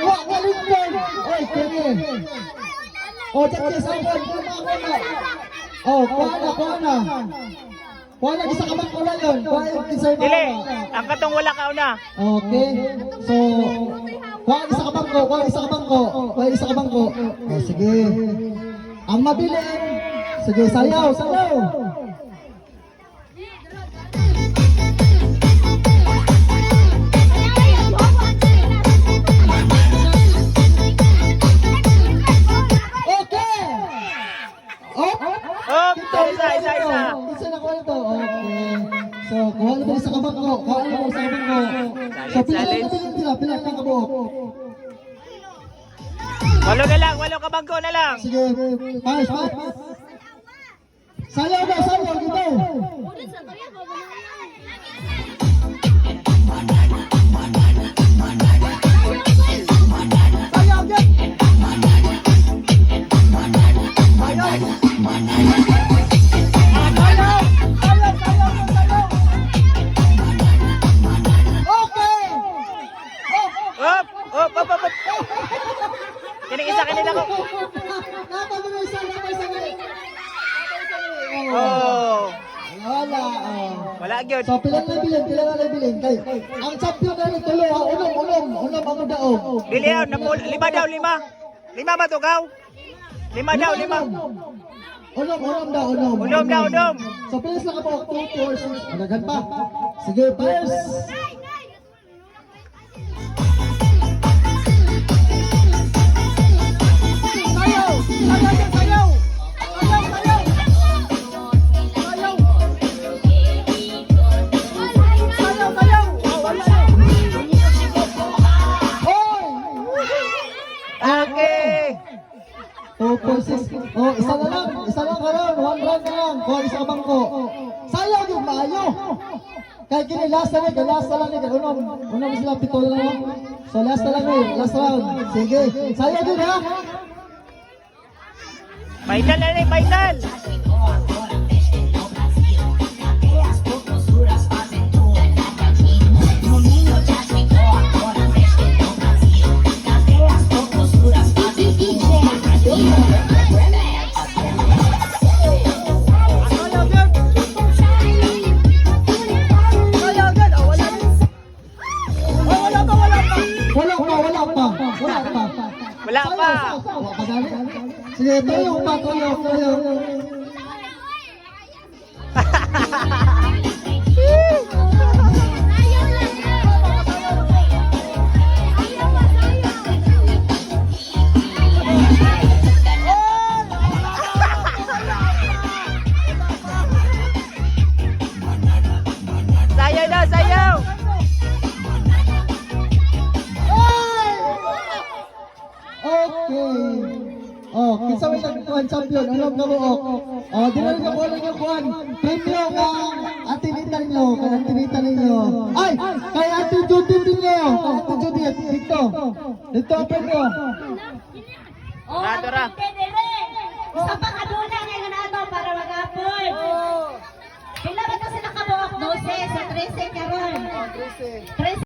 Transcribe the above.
Wak Wellington. Oy, kini. Oh, check sabon. Oh, kuha na. Kuha na isa ka bang wala yun. Kuha yung design mo. Dili, ang katong wala ka una. Okay. So, kuha isa ka bangko. Kuha isa ka bangko. Oh, sige. Ang mabilin. Sige, sayaw. Isa. Isa na kuha ito. Okay. So, kuha na ba isa ka bangko? So, pila ka kabuok. Walo ka bangko na lang. Sige, pass. Sayaw dito. Op. Kining isa kanila ko. Oh. Wala gyud. So, pila na bilin. Kay, ang champion na rin tulo, unom ang daog. Dili lima daw. Lima matugaw. Lima. Unom daw. So, pilis na ka po, 2, 4, 6. Anagan pa. Sige, players. Okay. 2, 4, 6. Oh, isa lang karon. 1 round na lang. Kuha isa ka bangko. Sayaw yung maayo. Kaya kini last na lang ni. Unom sila pito lang. So last na lang ni. Last round. Sige. Sayaw din ha. Final. Wala pa. Sige, tuyo pa. Sayaw. Okay. Oh, kinsa may nagkuhan champion, anong kabuok? Oh, di na rin nakuha lang yung kuhan. Premio kang atinita ninyo. Ay! Kay Ate Judy ninyo. Ate Judy, dito. Dito ang premio. Tara. Isa pa kaduna nga nga nato para mag-apod. Pila ba kasi nakabuok 12 sa 13 karon? 13.